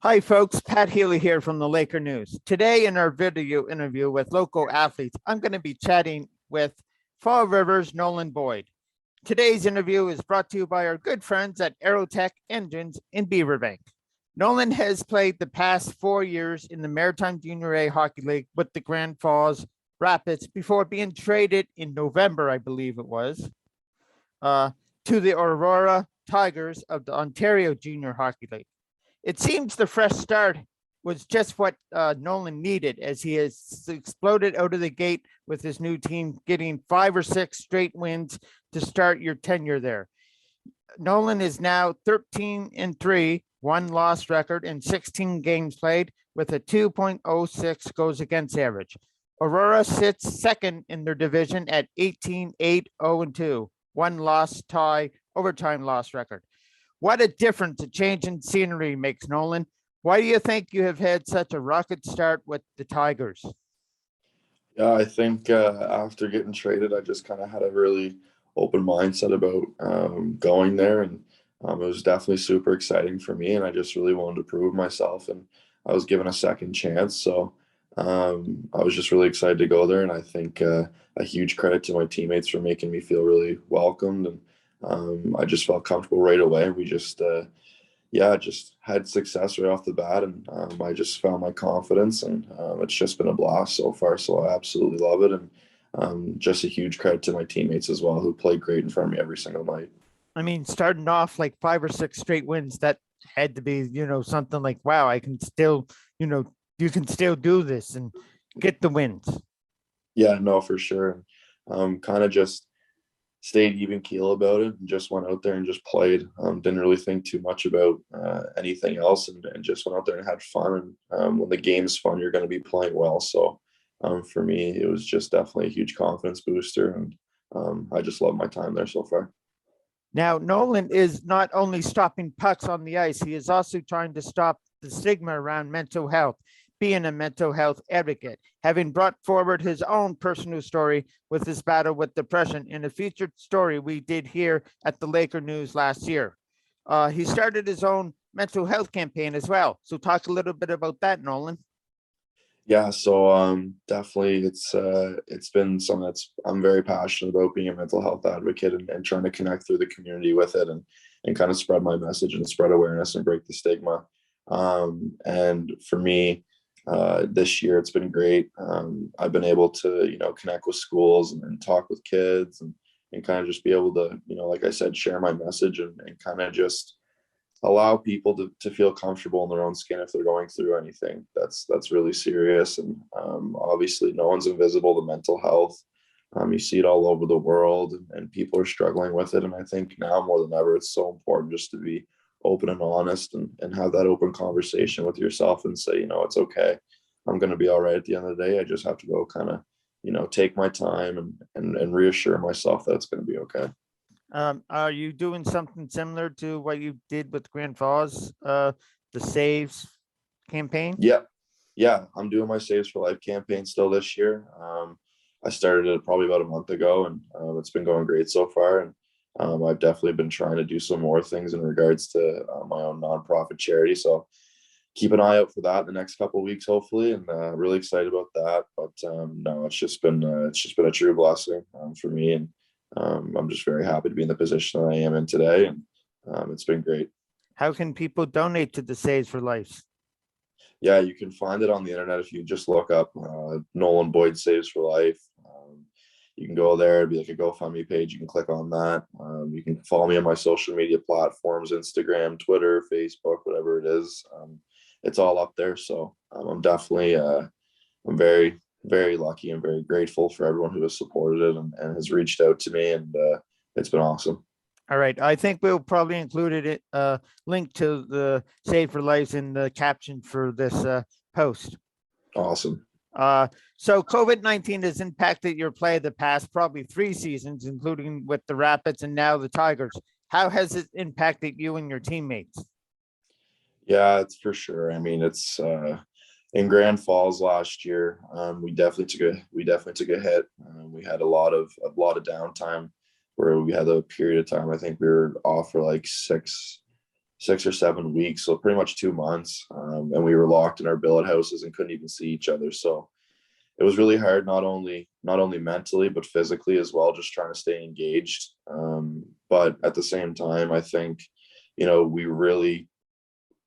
Hi, folks. Pat Healy here from the Laker News. Today, in our video interview with local athletes, I'm going to be chatting with Fall River's Nolan Boyd. Today's interview is brought to you by our good friends at Aerotec Engines in Beaverbank. Nolan has played the past 4 years in the Maritime Junior A Hockey League with the Grand Falls Rapids before being traded in November, I believe it was, uh, to the Aurora Tigers of the Ontario Junior Hockey League. It seems the fresh start was just what Nolan needed, as he has exploded out of the gate with his new team, getting 5 or 6 straight wins to start your tenure there. Nolan is now 13-3, one loss record in 16 games played with a 2.06 goals against average. Aurora sits second in their division at 18-8-0-2, one loss tie overtime loss record. What a difference a change in scenery makes, Nolan. Why do you think you have had such a rocket start with the Tigers? Yeah, I think after getting traded, I just kind of had a really open mindset about going there, and it was definitely super exciting for me. And I just really wanted to prove myself, and I was given a second chance. So I was just really excited to go there, and I think a huge credit to my teammates for making me feel really welcomed, and I just felt comfortable right away. We just yeah, just had success right off the bat, and I just found my confidence, and it's just been a blast so far. So I absolutely love it, and just a huge credit to my teammates as well, who played great in front of me every single night. I mean, starting off like 5 or 6 straight wins, that had to be, something like, wow, I can still, you can still do this and get the wins. Yeah, no, for sure. Kind of just stayed even keel about it and just went out there and just played. Didn't really think too much about anything else, and just went out there and had fun. And when the game's fun, you're going to be playing well. So for me, it was just definitely a huge confidence booster, and I just love my time there so far. Now, Nolan is not only stopping pucks on the ice, he is also trying to stop the stigma around mental health, being a mental health advocate, having brought forward his own personal story with his battle with depression in a featured story we did here at the Laker News last year. He started his own mental health campaign as well. So, talk a little bit about that, Nolan. Yeah, so definitely it's been something that's I'm very passionate about, being a mental health advocate, and trying to connect through the community with it, and kind of spread my message and spread awareness and break the stigma. And for me, this year it's been great. I've been able to connect with schools, and talk with kids, and kind of just be able to like I said, share my message, and kind of just allow people to feel comfortable in their own skin if they're going through anything that's really serious. And obviously no one's invisible to mental health. You see it all over the world, and people are struggling with it. And I think now more than ever, it's so important just to be open and honest, and have that open conversation with yourself and say, it's okay. I'm going to be all right at the end of the day. I just have to go kind of, take my time, and reassure myself that it's going to be okay. Are you doing something similar to what you did with Grand Falls, the Saves campaign? Yeah, yeah, I'm doing my Saves for Life campaign still this year. I started it probably about a month ago, and it's been going great so far. And I've definitely been trying to do some more things in regards to my own nonprofit charity. So keep an eye out for that in the next couple of weeks, hopefully, and really excited about that. But no, it's just been a true blessing for me, and I'm just very happy to be in the position that I am in today, and it's been great. How can people donate to the Saves for Life? Yeah, you can find it on the internet if you just look up Nolan Boyd Saves for Life. You can go there, it'd be like a GoFundMe page. You can click on that. You can follow me on my social media platforms: Instagram, Twitter, Facebook, whatever it is. It's all up there. So I'm definitely, I'm very, very lucky and very grateful for everyone who has supported it, and has reached out to me. And it's been awesome. All right. I think we'll probably include it, link to the Save for Lives in the caption for this post. Awesome. So COVID-19 has impacted your play the past probably 3 seasons, including with the Rapids and now the Tigers. How has it impacted you and your teammates? Yeah, it's for sure. I mean, it's in Grand Falls last year. We definitely took a hit. We had a lot of downtime, where we had a period of time. I think we were off for like 6 or 7 weeks, so pretty much 2 months. And we were locked in our billet houses and couldn't even see each other. So it was really hard, not only mentally, but physically as well, just trying to stay engaged. But at the same time, I think, we really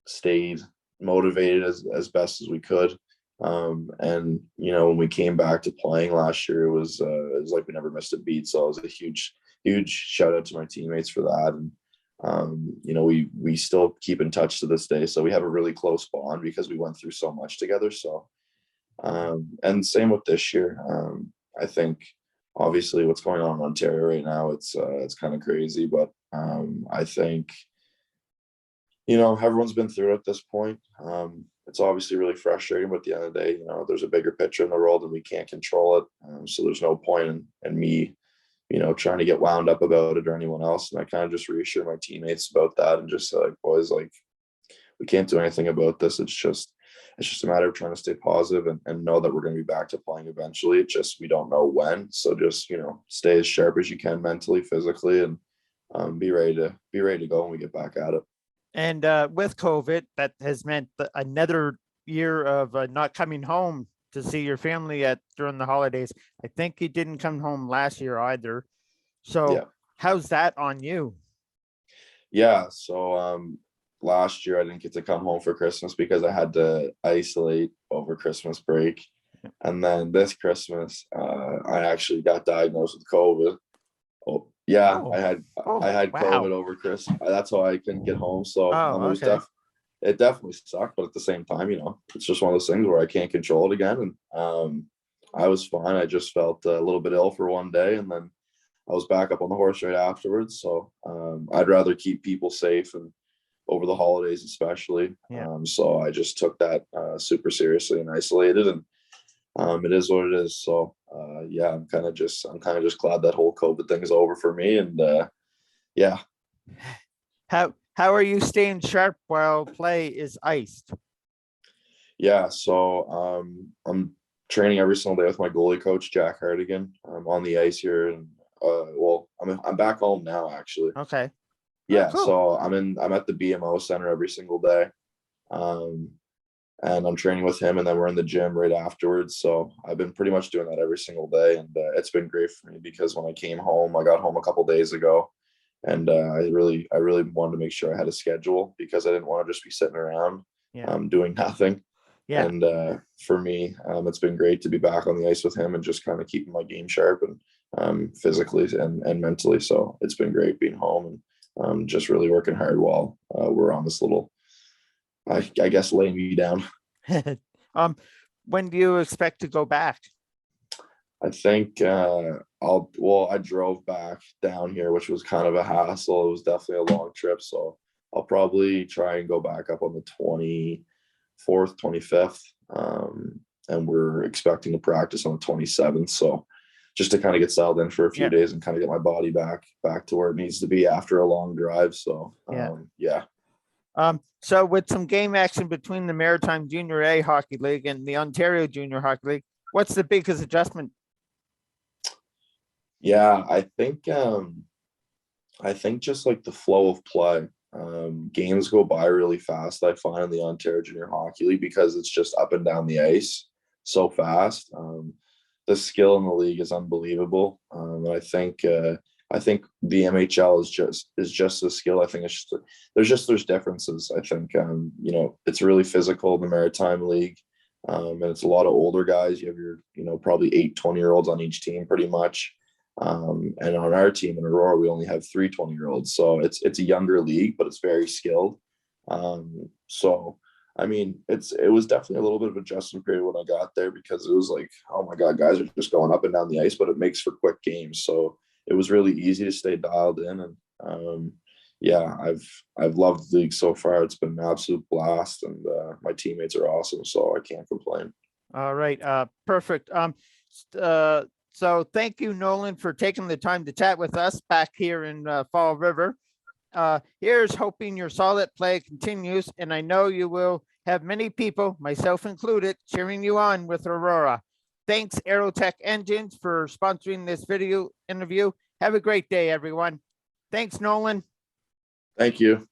stayed motivated as best as we could. And when we came back to playing last year, it was like we never missed a beat. So it was a huge shout out to my teammates for that. And we still keep in touch to this day. So we have a really close bond because we went through so much together. So and same with this year. I think obviously what's going on in Ontario right now, it's kind of crazy, but I think everyone's been through it at this point. It's obviously really frustrating, but at the end of the day, there's a bigger picture in the world and we can't control it. So there's no point in me, trying to get wound up about it or anyone else. And I kind of just reassure my teammates about that and just say, like, boys, like, we can't do anything about this. It's just a matter of trying to stay positive and know that we're going to be back to playing eventually. It's just, we don't know when. So just, stay as sharp as you can mentally, physically, and be ready to go when we get back at it. And with COVID, that has meant another year of not coming home to see your family during the holidays. I think you didn't come home last year either. So Yeah. How's that on you? Yeah. So last year I didn't get to come home for Christmas because I had to isolate over Christmas break. And then this Christmas, I actually got diagnosed with COVID. Oh, yeah, I had wow. COVID over Christmas. That's why I couldn't get home. So Okay. It definitely sucked, but at the same time, it's just one of those things where I can't control it again. And I was fine. I just felt a little bit ill for one day, and then I was back up on the horse right afterwards. So I'd rather keep people safe and over the holidays, especially. Yeah. So I just took that super seriously and isolated, and it is what it is. So yeah, I'm kind of just glad that whole COVID thing is over for me. And yeah. How are you staying sharp while play is iced? Yeah, so I'm training every single day with my goalie coach, Jack Hardigan. I'm on the ice here, and well, I'm back home now, actually. Okay. Yeah, cool. so I'm at the BMO center every single day. And I'm training with him, and then we're in the gym right afterwards. So I've been pretty much doing that every single day, and it's been great for me because when I got home a couple days ago, and I really wanted to make sure I had a schedule because I didn't want to just be sitting around doing nothing. Yeah. And for me, it's been great to be back on the ice with him and just kind of keeping my game sharp and physically and mentally. So it's been great being home and just really working hard while we're on this little, I guess, laying me down. When do you expect to go back? I think I drove back down here, which was kind of a hassle. It was definitely a long trip. So I'll probably try and go back up on the 24th, 25th. And we're expecting to practice on the 27th. So just to kind of get settled in for a few days and kind of get my body back to where it needs to be after a long drive. So yeah. So with some game action between the Maritime Junior A Hockey League and the Ontario Junior Hockey League, what's the biggest adjustment? Yeah, I think just like the flow of play. Games go by really fast, I find, in the Ontario Junior Hockey League because it's just up and down the ice so fast. The skill in the league is unbelievable. And I think the MHL is just the skill. I think it's just there's differences. I think it's really physical in the Maritime League, and it's a lot of older guys. You have your probably 8 20-year-olds on each team pretty much. And on our team in Aurora, we only have 3 20-year-olds. So it's a younger league, but it's very skilled. So I mean, it was definitely a little bit of an adjustment period when I got there because it was like, oh my God, guys are just going up and down the ice, but it makes for quick games. So it was really easy to stay dialed in. And yeah, I've loved the league so far. It's been an absolute blast, and my teammates are awesome, so I can't complain. All right, perfect. So thank you, Nolan, for taking the time to chat with us back here in Fall River. Here's hoping your solid play continues, and I know you will have many people, myself included, cheering you on with Aurora. Thanks, Aerotec Engines, for sponsoring this video interview. Have a great day, everyone. Thanks, Nolan. Thank you.